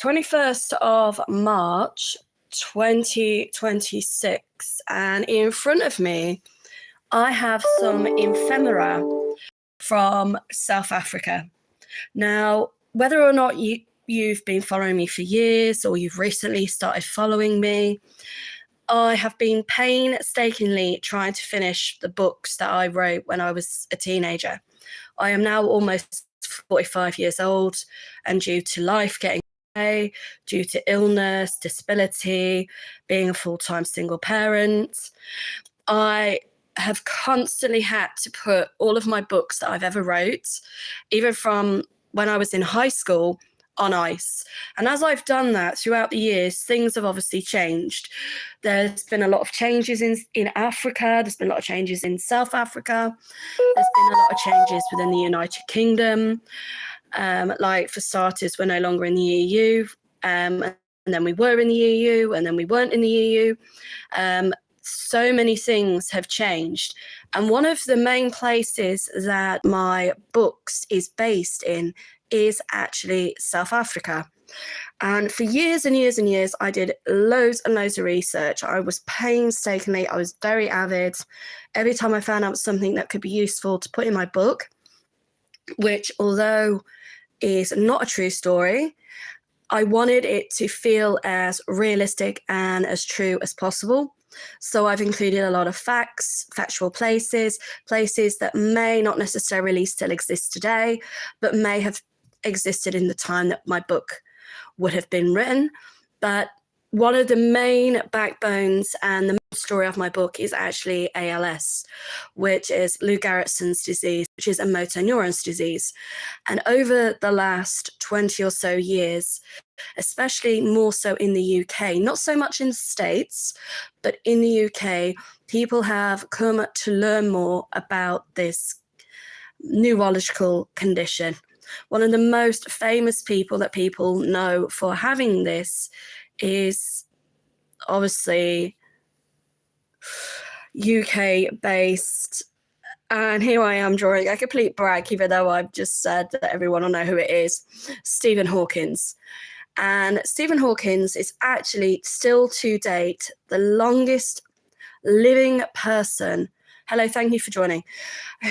21st of March 2026, and in front of me I have some ephemera from South Africa. Now, whether or not you've been following me for years or you've recently started following me, I have been painstakingly trying to finish the books that I wrote when I was a teenager. I am now almost 45 years old, and due to life getting away, due to illness, disability, being a full-time single parent, I have constantly had to put all of my books that I've ever wrote, even from when I was in high school, on ice. And as I've done that throughout the years, things have obviously changed. There's been a lot of changes in Africa. There's been a lot of changes in South Africa. There's been a lot of changes within the United Kingdom. Like, for starters, we're no longer in the EU. And then we were in the EU, and then we weren't in the EU. So many things have changed. And one of the main places that my books is based in is actually South Africa. And for years and years and years, I did loads and loads of research. I was painstakingly, I was very avid. Every time I found out something that could be useful to put in my book, which although is not a true story, I wanted it to feel as realistic and as true as possible. So I've included a lot of facts, factual places that may not necessarily still exist today, but may have existed in the time that my book would have been written. But one of the main backbones and the main story of my book is actually ALS, which is Lou Gehrigtson's disease, which is a motor neurons disease. And over the last 20 or so years, especially more so in the UK, not so much in the States, but in the UK, people have come to learn more about this neurological condition. One of the most famous people that people know for having this is obviously UK based. And here I am drawing a complete brag, even though I've just said that everyone will know who it is, Stephen Hawkins. And Stephen Hawkins is actually still to date the longest living person, hello, thank you for joining,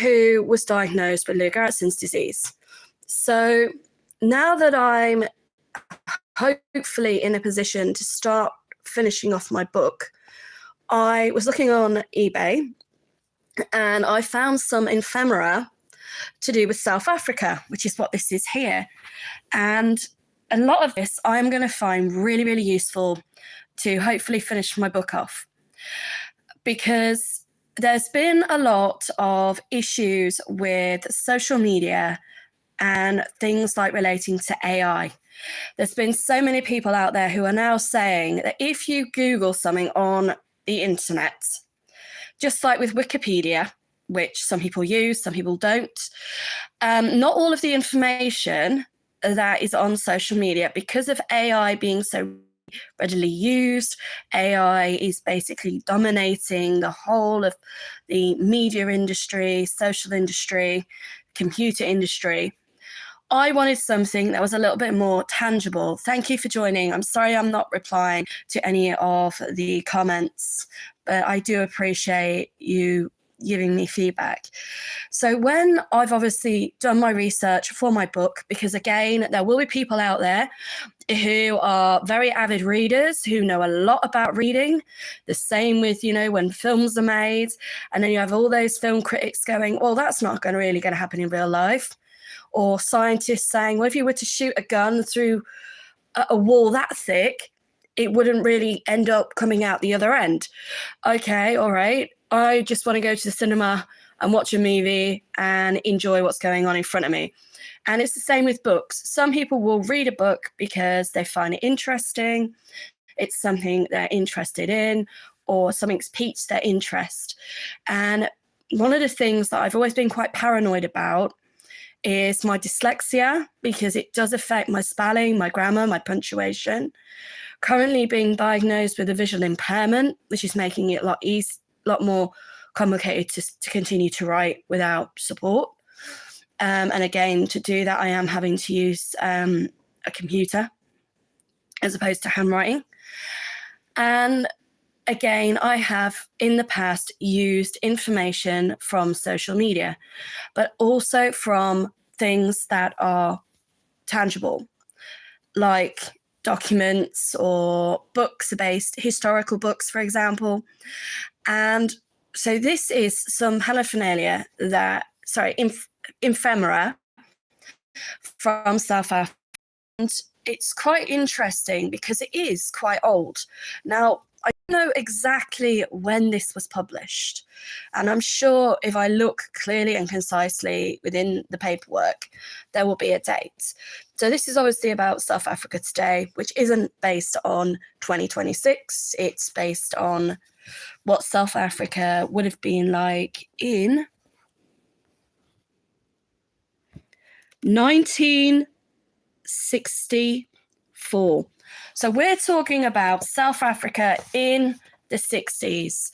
who was diagnosed with Lou Gehrigtson's disease. So now that I'm hopefully in a position to start finishing off my book, I was looking on eBay and I found some ephemera to do with South Africa, which is what this is here. And a lot of this I'm going to find really, really useful to hopefully finish my book off, because there's been a lot of issues with social media and things like relating to AI. There's been so many people out there who are now saying that if you Google something on the internet, just like with Wikipedia, which some people use, some people don't, not all of the information that is on social media, because of AI being so readily used, AI is basically dominating the whole of the media industry, social industry, computer industry. I wanted something that was a little bit more tangible. Thank you for joining. I'm sorry I'm not replying to any of the comments, but I do appreciate you giving me feedback. So when I've obviously done my research for my book, because again, there will be people out there who are very avid readers, who know a lot about reading, the same with, when films are made, and then you have all those film critics going, well, that's not really going to happen in real life. Or scientists saying, well, if you were to shoot a gun through a wall that thick, it wouldn't really end up coming out the other end. Okay, all right. I just want to go to the cinema and watch a movie and enjoy what's going on in front of me. And it's the same with books. Some people will read a book because they find it interesting. It's something they're interested in, or something's piqued their interest. And one of the things that I've always been quite paranoid about is my dyslexia, because it does affect my spelling, my grammar, my punctuation. Currently being diagnosed with a visual impairment, which is making it a lot more complicated to continue to write without support. And again, to do that, I am having to use a computer. as opposed to handwriting. And again, I have in the past used information from social media, but also from things that are tangible, like documents or books-based, historical books, for example. And so this is some ephemera from South Africa. And it's quite interesting because it is quite old. Now, I don't know exactly when this was published, and I'm sure if I look clearly and concisely within the paperwork, there will be a date. So this is obviously about South Africa today, which isn't based on 2026. It's based on what South Africa would have been like in 1964. So we're talking about South Africa in the 60s.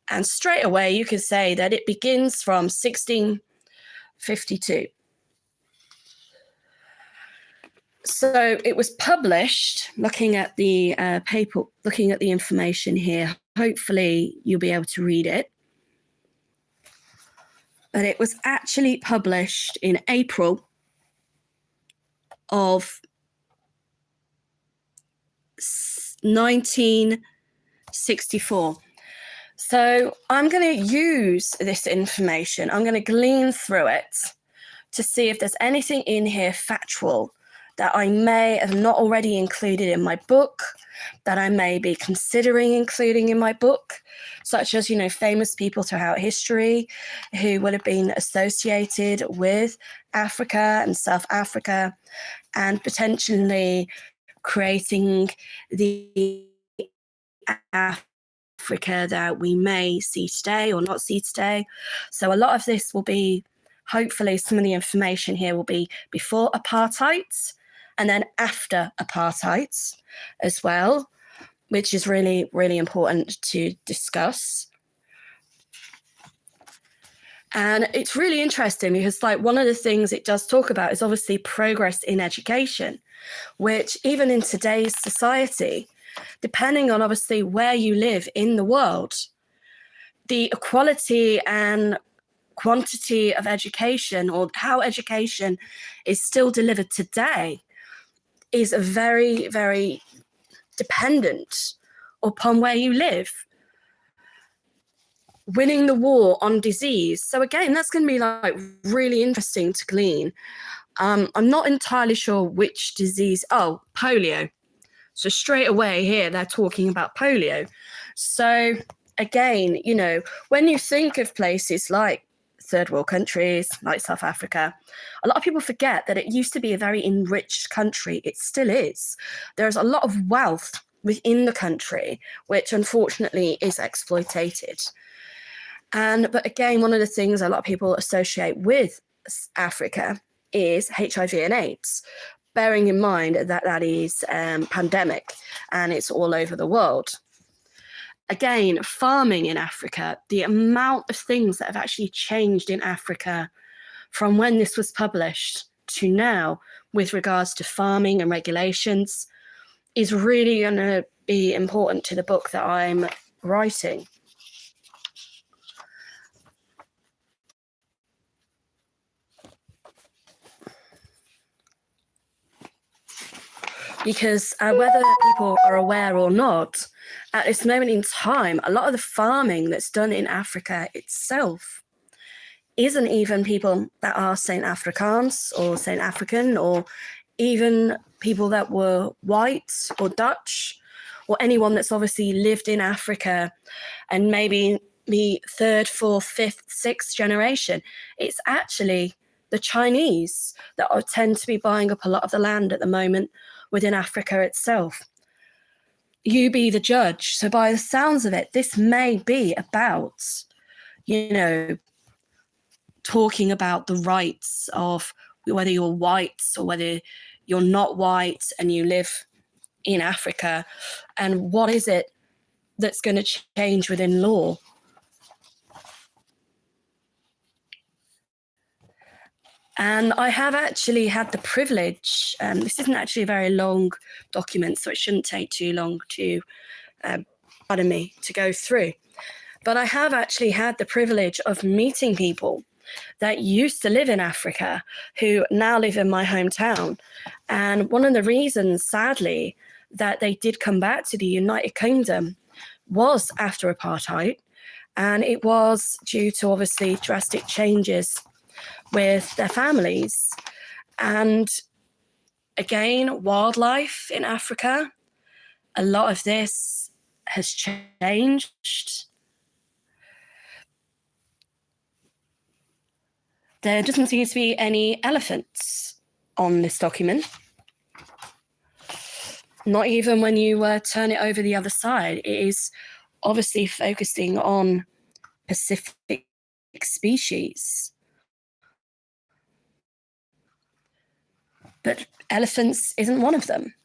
And straight away, you could say that it begins from 1652. So it was published, looking at the paper, looking at the information here. Hopefully you'll be able to read it. But it was actually published in April of 1964. So I'm going to use this information. I'm going to glean through it to see if there's anything in here factual that I may have not already included in my book, that I may be considering including in my book, such as, famous people throughout history who would have been associated with Africa and South Africa, and potentially creating the Africa that we may see today or not see today. So a lot of this will be, hopefully some of the information here will be before apartheid and then after apartheid as well, which is really, really important to discuss. And it's really interesting because one of the things it does talk about is obviously progress in education, which even in today's society, depending on obviously where you live in the world, the equality and quantity of education, or how education is still delivered today, is very, very dependent upon where you live. Winning the war on disease. So again, that's going to be really interesting to glean. I'm not entirely sure which disease. Oh, polio. So straight away here, they're talking about polio. So again, when you think of places like third world countries, like South Africa, a lot of people forget that it used to be a very enriched country. It still is. There's a lot of wealth within the country, which unfortunately is exploited. But again, one of the things a lot of people associate with Africa is HIV and AIDS, bearing in mind that that is pandemic and it's all over the world. Again, farming in Africa, the amount of things that have actually changed in Africa from when this was published to now with regards to farming and regulations is really going to be important to the book that I'm writing. Because whether people are aware or not, at this moment in time, a lot of the farming that's done in Africa itself isn't even people that are Saint Afrikaans or Saint African, or even people that were white or Dutch, or anyone that's obviously lived in Africa and maybe the third, fourth, fifth, sixth generation. It's actually the Chinese that tend to be buying up a lot of the land at the moment within Africa itself. You be the judge. So by the sounds of it, this may be about, talking about the rights of whether you're white or whether you're not white and you live in Africa, and what is it that's going to change within law. And I have actually had the privilege, this isn't actually a very long document, so it shouldn't take too long to, pardon me, to go through. But I have actually had the privilege of meeting people that used to live in Africa who now live in my hometown. And one of the reasons, sadly, that they did come back to the United Kingdom was after apartheid. And it was due to obviously drastic changes with their families. And again, wildlife in Africa, a lot of this has changed. There doesn't seem to be any elephants on this document. Not even when you turn it over the other side. It is obviously focusing on Pacific species. But elephants isn't one of them.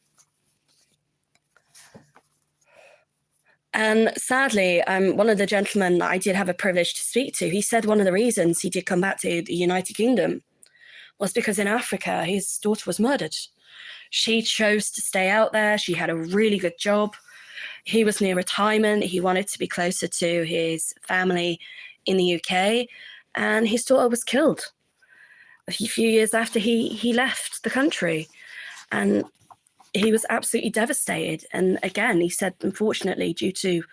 And sadly, one of the gentlemen I did have a privilege to speak to, he said one of the reasons he did come back to the United Kingdom was because in Africa, his daughter was murdered. She chose to stay out there. She had a really good job. He was near retirement. He wanted to be closer to his family in the UK. And his daughter was killed a few years after he left the country. And he was absolutely devastated. And again, he said, unfortunately, due to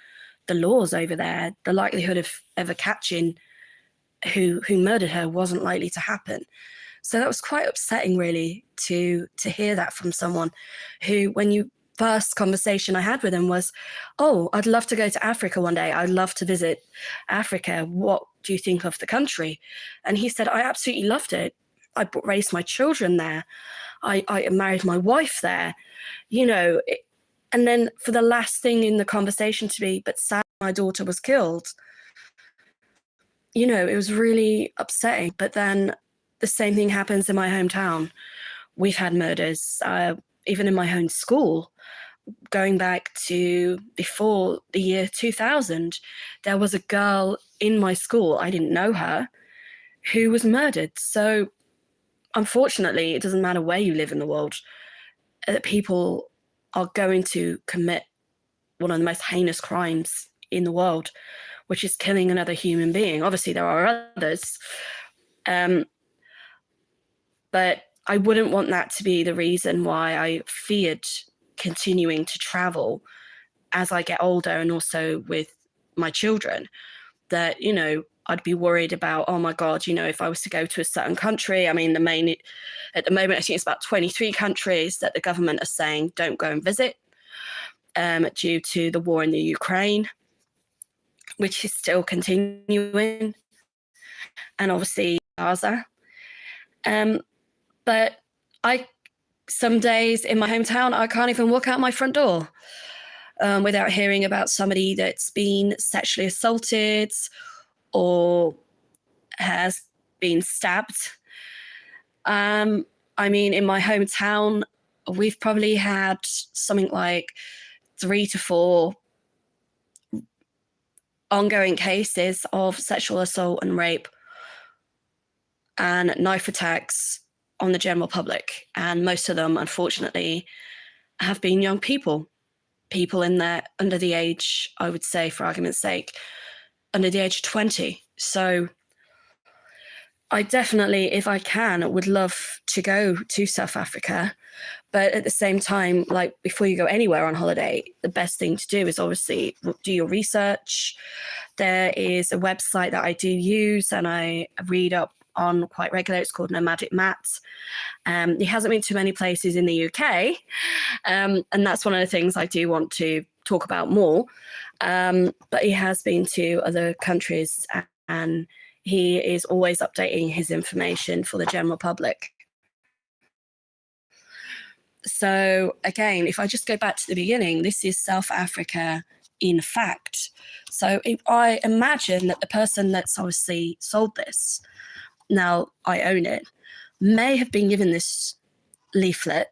the laws over there, the likelihood of ever catching who murdered her wasn't likely to happen. So that was quite upsetting, really, to hear that from someone who, when you first conversation I had with him was, oh, I'd love to go to Africa one day. I'd love to visit Africa. What do you think of the country? And he said, I absolutely loved it. I raised my children there. I married my wife there, and then for the last thing in the conversation to be, but sadly, my daughter was killed. It was really upsetting. But then the same thing happens in my hometown. We've had murders, even in my own school. Going back to before the year 2000, there was a girl in my school, I didn't know her, who was murdered. So unfortunately, it doesn't matter where you live in the world, people are going to commit one of the most heinous crimes in the world, which is killing another human being. Obviously, there are others. But I wouldn't want that to be the reason why I feared continuing to travel as I get older, and also with my children, that, I'd be worried about, oh my God, if I was to go to a certain country, at the moment, I think it's about 23 countries that the government are saying don't go and visit due to the war in the Ukraine, which is still continuing, and obviously Gaza. But some days in my hometown, I can't even walk out my front door without hearing about somebody that's been sexually assaulted or has been stabbed. In my hometown, we've probably had something like 3 to 4 ongoing cases of sexual assault and rape and knife attacks on the general public. And most of them, unfortunately, have been young people in there under the age, I would say, for argument's sake, under the age of 20. So I definitely, if I can, would love to go to South Africa. But at the same time, like before you go anywhere on holiday, the best thing to do is obviously do your research. There is a website that I do use and I read up on quite regularly. It's called Nomadic Mats. He hasn't been to many places in the UK. And that's one of the things I do want to talk about more. But he has been to other countries and he is always updating his information for the general public. So again, if I just go back to the beginning, this is South Africa in fact. So if I imagine that the person that's obviously sold this, now I own it, may have been given this booklet,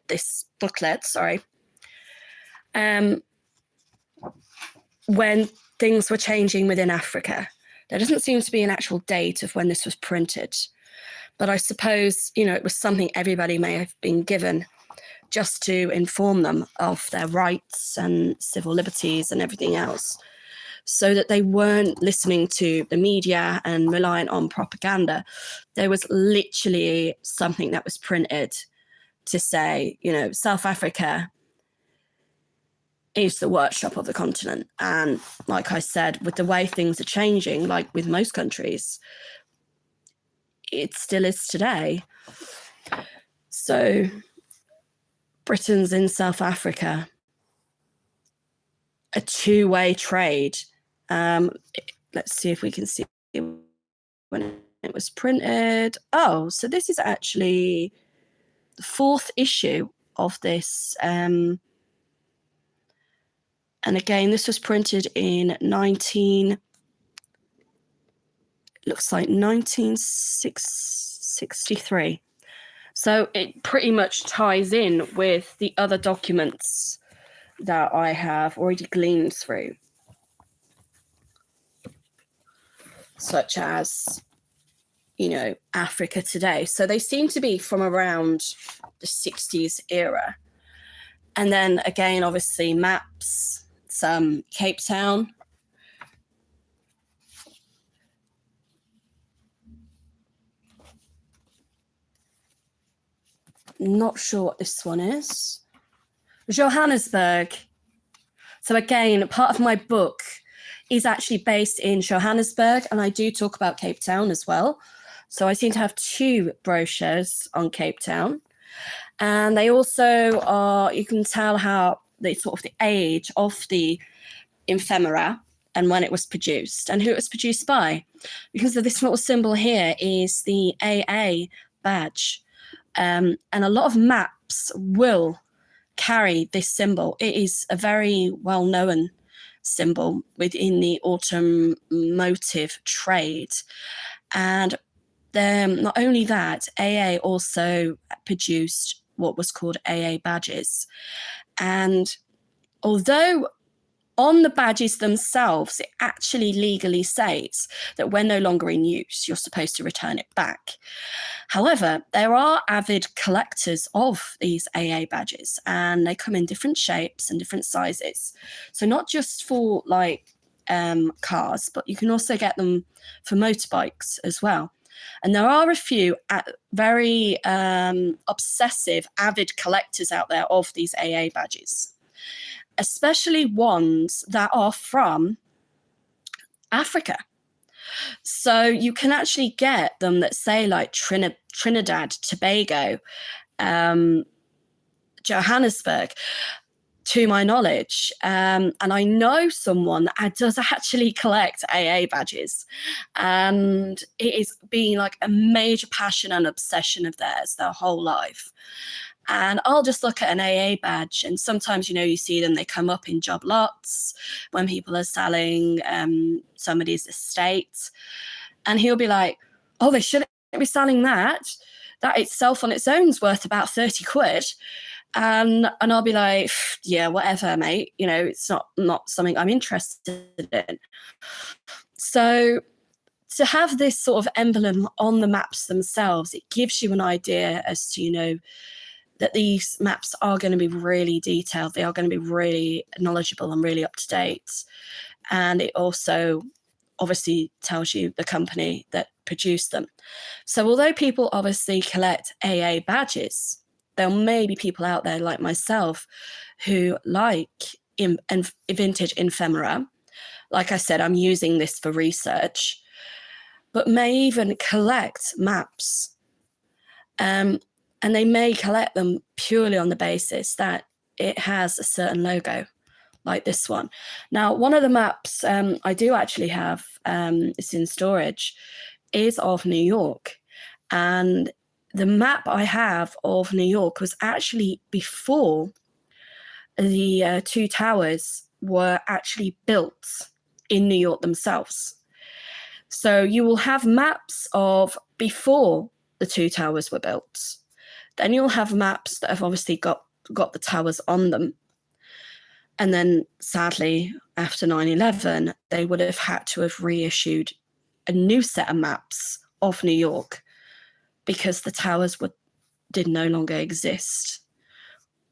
when things were changing within Africa. There doesn't seem to be an actual date of when this was printed, But I suppose, it was something everybody may have been given just to inform them of their rights and civil liberties and everything else, so that they weren't listening to the media and reliant on propaganda. There was literally something that was printed to say, South Africa is the workshop of the continent. And like I said, with the way things are changing, like with most countries, it still is today. So Britain's in South Africa, a two-way trade. Let's see if we can see when it was printed. Oh, so this is actually the fourth issue of this. And again, this was printed in 1963. So it pretty much ties in with the other documents that I have already gleaned through, such as, Africa Today. So they seem to be from around the 60s era. And then again, obviously maps, some Cape Town. Not sure what this one is. Johannesburg. So again, part of my book is actually based in Johannesburg, and I do talk about Cape Town as well. So I seem to have two brochures on Cape Town. And they also are, you can tell how the sort of the age of the ephemera and when it was produced and who it was produced by. Because of this little symbol here is the AA badge. And a lot of maps will carry this symbol. It is a very well-known symbol within the automotive trade. And then not only that, AA also produced what was called AA badges. And although on the badges themselves, it actually legally states that when no longer in use, you're supposed to return it back. However, there are avid collectors of these AA badges, and they come in different shapes and different sizes. So not just for cars, but you can also get them for motorbikes as well. And there are a few very obsessive, avid collectors out there of these AA badges, especially ones that are from Africa. So you can actually get them that say like Trinidad, Tobago, Johannesburg, to my knowledge. And I know someone that does actually collect AA badges. And it has been like a major passion and obsession of theirs their whole life. And I'll just look at an AA badge, and sometimes, you see them, they come up in job lots when people are selling somebody's estate. And he'll be like, oh, they shouldn't be selling that. That itself on its own is worth about 30 quid. And I'll be like, yeah, whatever, mate. It's not something I'm interested in. So to have this sort of emblem on the maps themselves, it gives you an idea as to, that these maps are going to be really detailed. They are going to be really knowledgeable and really up to date. And it also obviously tells you the company that produced them. So although people obviously collect AA badges, there may be people out there like myself who like vintage ephemera. Like I said, I'm using this for research, but may even collect maps. And they may collect them purely on the basis that it has a certain logo, like this one. Now, one of the maps I do actually have, it's in storage, is of New York. And the map I have of New York was actually before the two towers were actually built in New York themselves. So you will have maps of before the two towers were built. Then you'll have maps that have obviously got the towers on them. And then sadly, after 9/11, they would have had to have reissued a new set of maps of New York because the towers did no longer exist,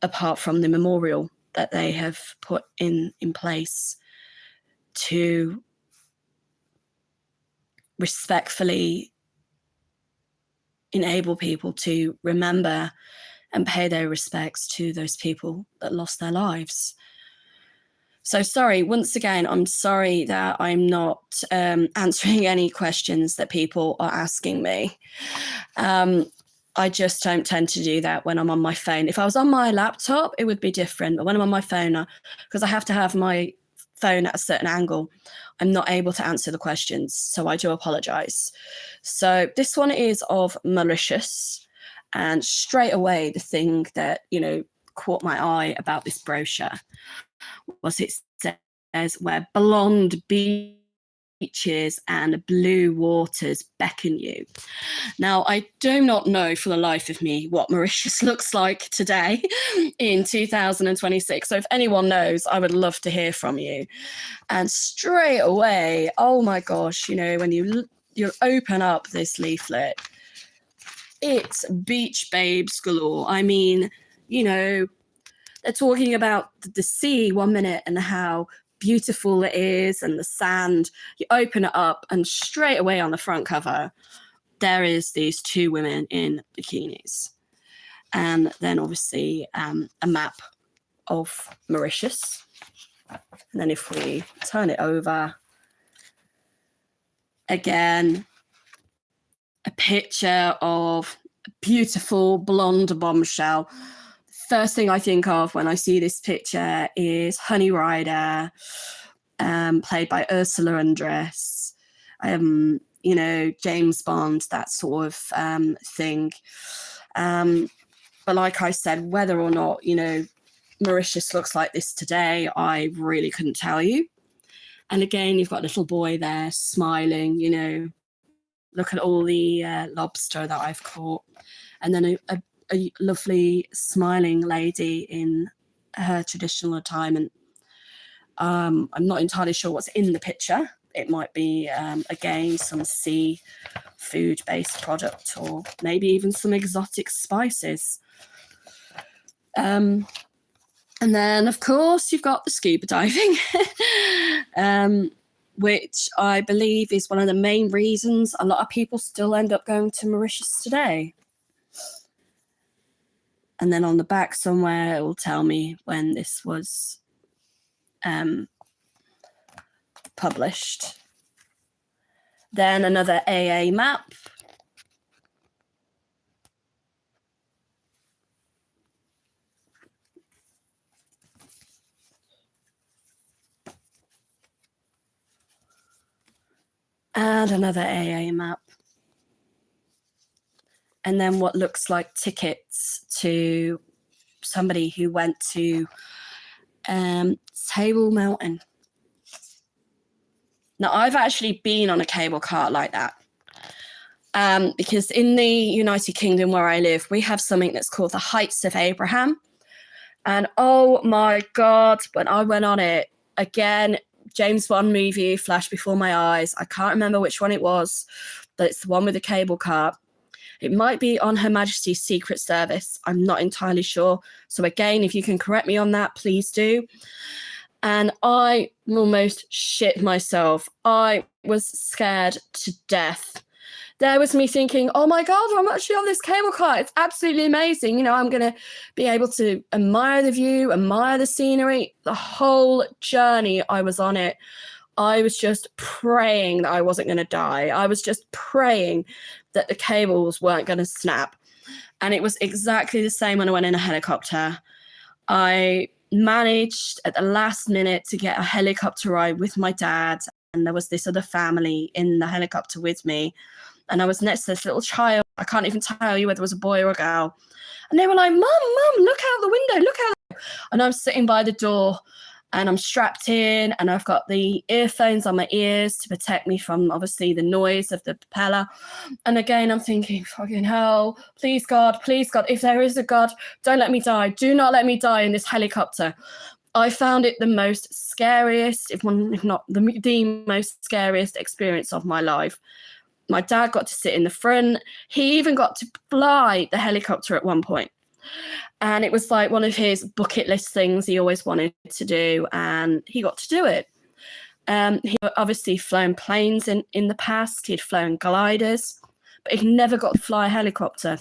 apart from the memorial that they have put in place to respectfully enable people to remember and pay their respects to those people that lost their lives. So sorry, once again, I'm sorry that I'm not answering any questions that people are asking me. I just don't tend to do that when I'm on my phone. If I was on my laptop, it would be different. But when I'm on my phone, because I have to have my phone at a certain angle, I'm not able to answer the questions. So I do apologize. So this one is of Mauritius. And straight away, the thing that, caught my eye about this brochure was it says where blonde beaches and blue waters beckon you. Now, I do not know for the life of me what Mauritius looks like today in 2026. So if anyone knows, I would love to hear from you. And straight away, oh my gosh, when you open up this leaflet, it's beach babes galore. I mean, they're talking about the sea 1 minute and how beautiful it is and the sand. You open it up and straight away on the front cover, there is these two women in bikinis. And then obviously a map of Mauritius. And then if we turn it over, again, a picture of a beautiful blonde bombshell. First thing I think of when I see this picture is Honey Rider, played by Ursula Andress, James Bond, that sort of thing. But like I said, whether or not, Mauritius looks like this today, I really couldn't tell you. And again, you've got a little boy there smiling, look at all the lobster that I've caught. And then a lovely smiling lady in her traditional attire. I'm not entirely sure what's in the picture. It might be, again, some seafood-based product or maybe even some exotic spices. And then, of course, you've got the scuba diving, which I believe is one of the main reasons a lot of people still end up going to Mauritius today. And then on the back somewhere, it will tell me when this was published. Then another AA map. And another AA map. And then what looks like tickets to somebody who went to Table Mountain. Now, I've actually been on a cable car like that because in the United Kingdom where I live, we have something that's called the Heights of Abraham. And oh my God, when I went on it, again, James Bond movie flashed before my eyes. I can't remember which one it was, but it's the one with the cable car. It might be on Her Majesty's Secret Service. I'm not entirely sure. So again, if you can correct me on that, please do. And I almost shit myself. I was scared to death. There was me thinking, oh my God, I'm actually on this cable car. It's absolutely amazing. I'm going to be able to admire the view, admire the scenery. The whole journey I was on it, I was just praying that I wasn't going to die. I was just praying that the cables weren't going to snap. And it was exactly the same when I went in a helicopter. I managed at the last minute to get a helicopter ride with my dad. And there was this other family in the helicopter with me. And I was next to this little child. I can't even tell you whether it was a boy or a girl. And they were like, Mum, look out the window, look out. And I'm sitting by the door and I'm strapped in and I've got the earphones on my ears to protect me from obviously the noise of the propeller. And again, I'm thinking, fucking hell, please God, if there is a God, don't let me die. Do not let me die in this helicopter. I found it the most scariest, if not the most scariest experience of my life. My dad got to sit in the front. He even got to fly the helicopter at one point. And it was like one of his bucket list things he always wanted to do, and he got to do it. He obviously flown planes in the past. He'd flown gliders, but he never got to fly a helicopter.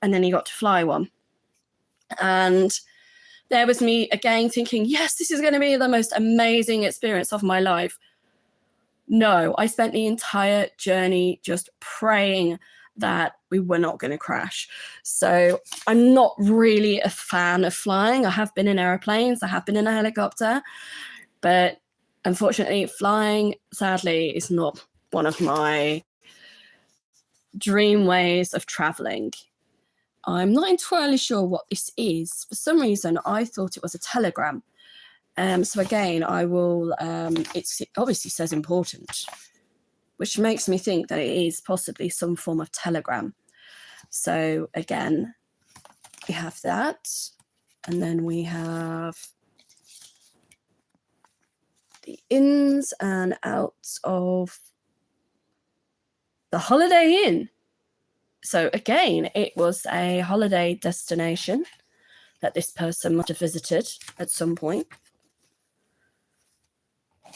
And then he got to fly one. And there was me again thinking, yes, this is going to be the most amazing experience of my life. No, I spent the entire journey just praying that we were not going to crash. So I'm not really a fan of flying. I have been in airplanes, I have been in a helicopter, but unfortunately flying, sadly, is not one of my dream ways of traveling. I'm not entirely sure what this is. For some reason, I thought it was a telegram. So again, I will, it obviously says important, which makes me think that it is possibly some form of telegram. So again, we have that. And then we have the ins and outs of the Holiday Inn. So again, it was a holiday destination that this person must have visited at some point.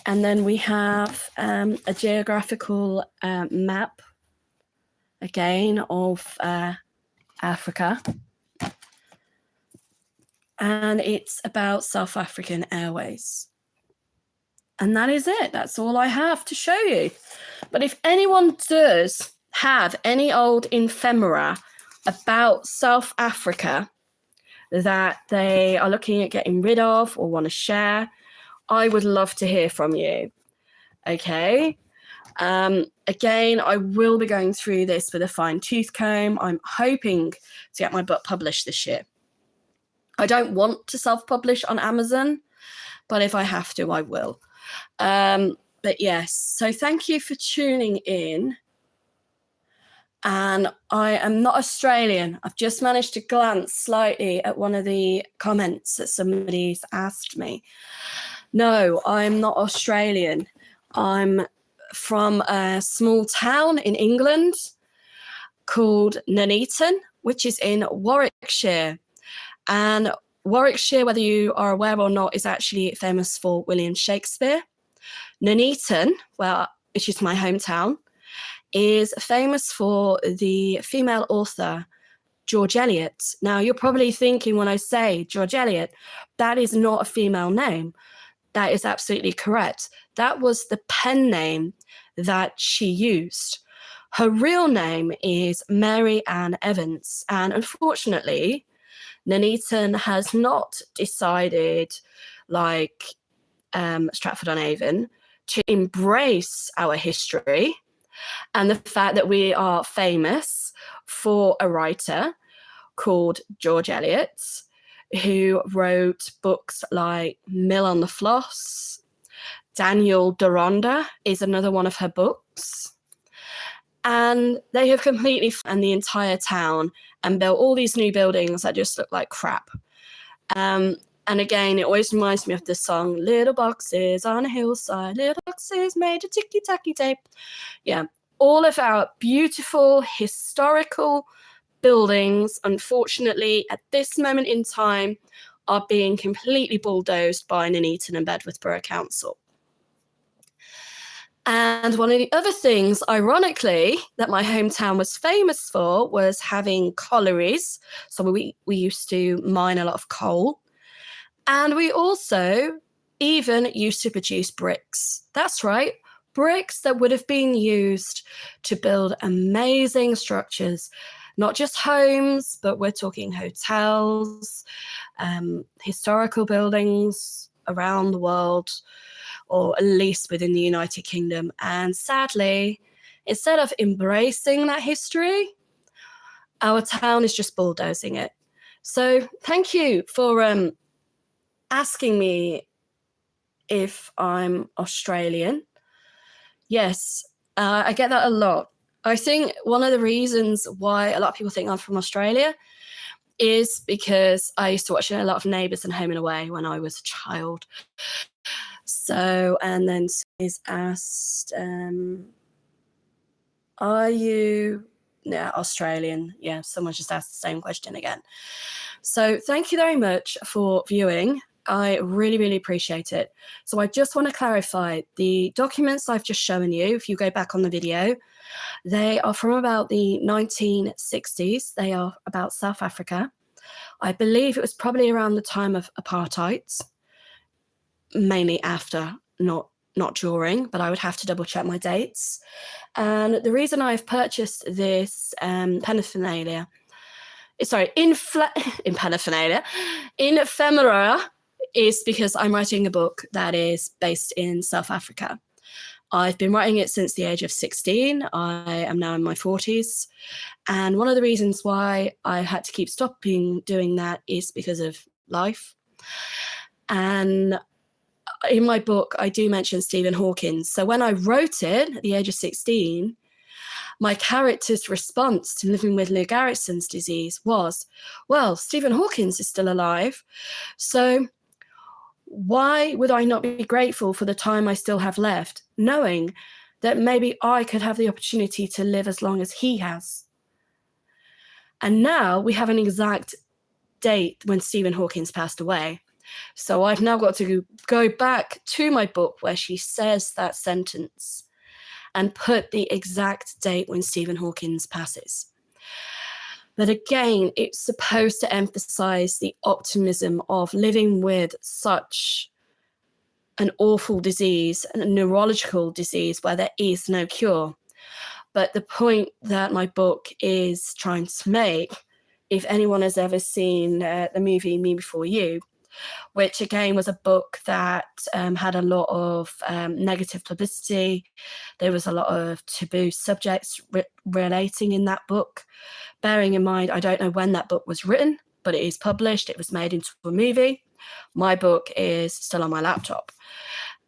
And then we have a geographical map, again, of Africa. And it's about South African Airways. And that is it. That's all I have to show you. But if anyone does have any old ephemera about South Africa that they are looking at getting rid of or want to share, I would love to hear from you. Okay. Again, I will be going through this with a fine-tooth comb. I'm hoping to get my book published this year. I don't want to self-publish on Amazon, but if I have to, I will. But yes, so thank you for tuning in. And I am not Australian. I've just managed to glance slightly at one of the comments that somebody's asked me. No, I'm not Australian. I'm from a small town in England called Nuneaton, which is in Warwickshire. And Warwickshire, whether you are aware or not, is actually famous for William Shakespeare. Nuneaton, which is my hometown, is famous for the female author George Eliot. Now, you're probably thinking when I say George Eliot, that is not a female name. That is absolutely correct. That was the pen name that she used. Her real name is Mary Ann Evans. And unfortunately, Nuneaton has not decided, like Stratford-on-Avon, to embrace our history and the fact that we are famous for a writer called George Eliot, who wrote books like Mill on the Floss. Daniel Deronda is another one of her books. And they have completely flattened the entire town and built all these new buildings that just look like crap. And again, it always reminds me of the song, Little Boxes on a Hillside, Little Boxes made of ticky-tacky tape. Yeah, all of our beautiful historical buildings, unfortunately, at this moment in time, are being completely bulldozed by Nuneaton and Bedworth Borough Council. And one of the other things, ironically, that my hometown was famous for was having collieries. So we used to mine a lot of coal. And we also even used to produce bricks. That's right, bricks that would have been used to build amazing structures, not just homes, but we're talking hotels, historical buildings around the world, or at least within the United Kingdom. And sadly, instead of embracing that history, our town is just bulldozing it. So thank you for asking me if I'm Australian. Yes, I get that a lot. I think one of the reasons why a lot of people think I'm from Australia is because I used to watch a lot of Neighbours and Home and Away when I was a child. So, and then is asked, Are you Australian? Yeah, someone just asked the same question again. So thank you very much for viewing. I really, really appreciate it. So I just want to clarify the documents I've just shown you. If you go back on the video, they are from about the 1960s. They are about South Africa. I believe it was probably around the time of apartheid, mainly after, not during, but I would have to double check my dates. And the reason I've purchased this paraphernalia, ephemera, is because I'm writing a book that is based in South Africa. I've been writing it since the age of 16. I am now in my 40s. And one of the reasons why I had to keep stopping doing that is because of life. And in my book, I do mention Stephen Hawking. So when I wrote it at the age of 16, my character's response to living with Lou Gehrig's disease was, well, Stephen Hawking is still alive. So why would I not be grateful for the time I still have left, knowing that maybe I could have the opportunity to live as long as he has? And now we have an exact date when Stephen Hawking passed away. So I've now got to go back to my book where she says that sentence and put the exact date when Stephen Hawking passes. But again, it's supposed to emphasize the optimism of living with such an awful disease, a neurological disease where there is no cure. But the point that my book is trying to make, if anyone has ever seen the movie Me Before You, which again was a book that had a lot of negative publicity. There was a lot of taboo subjects relating in that book. Bearing in mind, I don't know when that book was written, but it is published. It was made into a movie. My book is still on my laptop.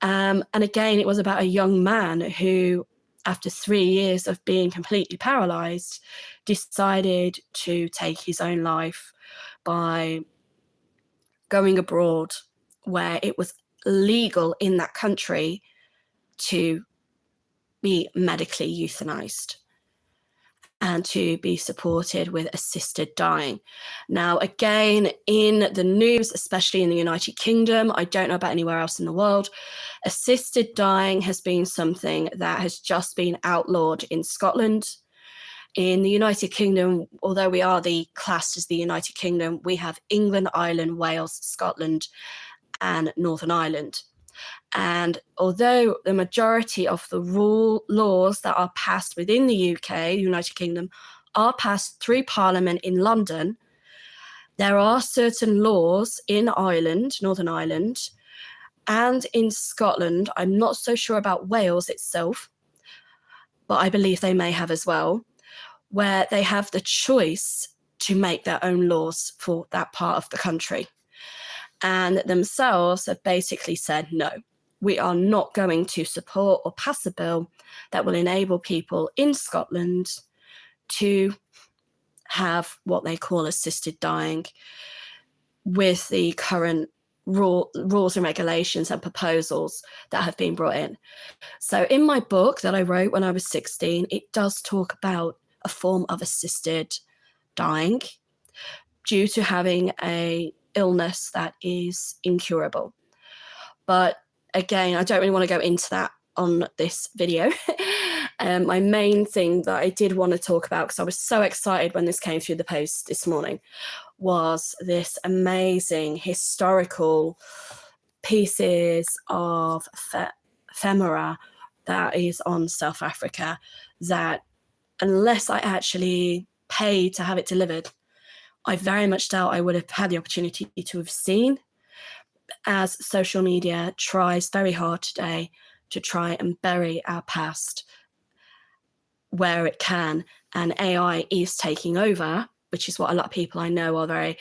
And again, it was about a young man who, after 3 years of being completely paralyzed, decided to take his own life by going abroad where it was legal in that country to be medically euthanized and to be supported with assisted dying. Now, again, in the news, especially in the United Kingdom, I don't know about anywhere else in the world, assisted dying has been something that has just been outlawed in Scotland. In the United Kingdom, although we are classed as the United Kingdom, we have England, Ireland, Wales, Scotland, and Northern Ireland. And although the majority of the laws that are passed within the UK, United Kingdom, are passed through Parliament in London, there are certain laws in Ireland, Northern Ireland, and in Scotland. I'm not so sure about Wales itself, but I believe they may have as well, where they have the choice to make their own laws for that part of the country. And themselves have basically said, no, we are not going to support or pass a bill that will enable people in Scotland to have what they call assisted dying with the current rules and regulations and proposals that have been brought in. So in my book that I wrote when I was 16, it does talk about a form of assisted dying due to having a illness that is incurable. But again, I don't really want to go into that on this video. My main thing that I did want to talk about, because I was so excited when this came through the post this morning, was this amazing historical pieces of ephemera that is on South Africa that, unless I actually paid to have it delivered, I very much doubt I would have had the opportunity to have seen, as social media tries very hard today to try and bury our past where it can. And AI is taking over, which is what a lot of people I know are very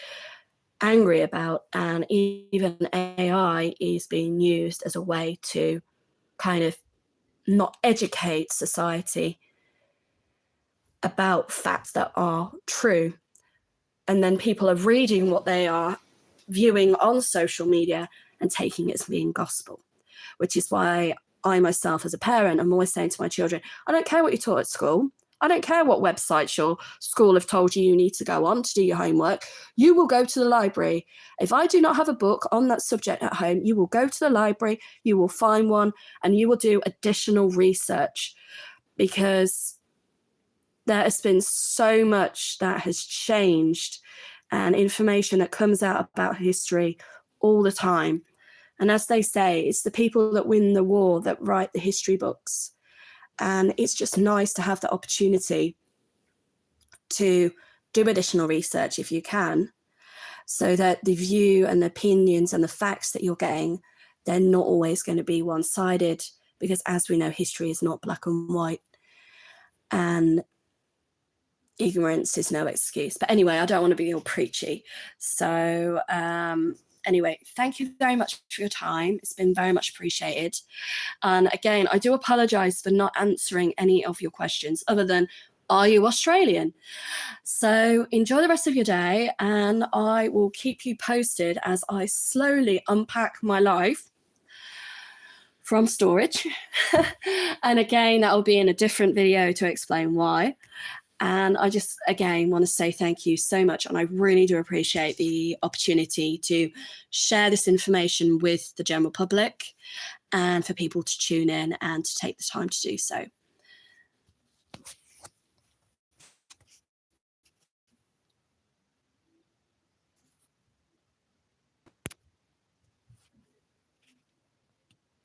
angry about. And even AI is being used as a way to kind of not educate society about facts that are true. And then people are reading what they are viewing on social media and taking it as being gospel, which is why I myself as a parent, I'm always saying to my children, I don't care what you taught at school. I don't care what websites your school have told you need to go on to do your homework. You will go to the library. If I do not have a book on that subject at home, you will go to the library, you will find one, and you will do additional research, because there has been so much that has changed and information that comes out about history all the time. And as they say, it's the people that win the war that write the history books. And it's just nice to have the opportunity to do additional research if you can, so that the view and the opinions and the facts that you're getting, they're not always going to be one-sided, because as we know, history is not black and white, and ignorance is no excuse. But anyway, I don't want to be all preachy. So anyway, thank you very much for your time. It's been very much appreciated. And again, I do apologize for not answering any of your questions other than, are you Australian? So enjoy the rest of your day, and I will keep you posted as I slowly unpack my life from storage. And again, that will be in a different video to explain why. And I just, again, want to say thank you so much. And I really do appreciate the opportunity to share this information with the general public, and for people to tune in and to take the time to do so.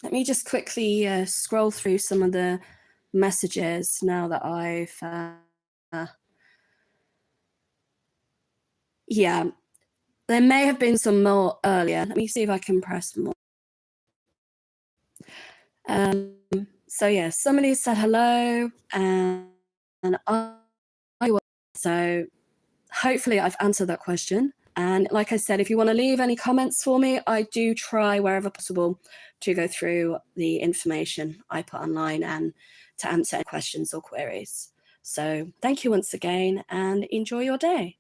Let me just quickly scroll through some of the messages now that I've... yeah, there may have been some more earlier. Let me see if I can press more. So yeah, somebody said hello, and I will. So hopefully I've answered that question. And like I said, if you want to leave any comments for me, I do try wherever possible to go through the information I put online and to answer any questions or queries. So thank you once again, and enjoy your day.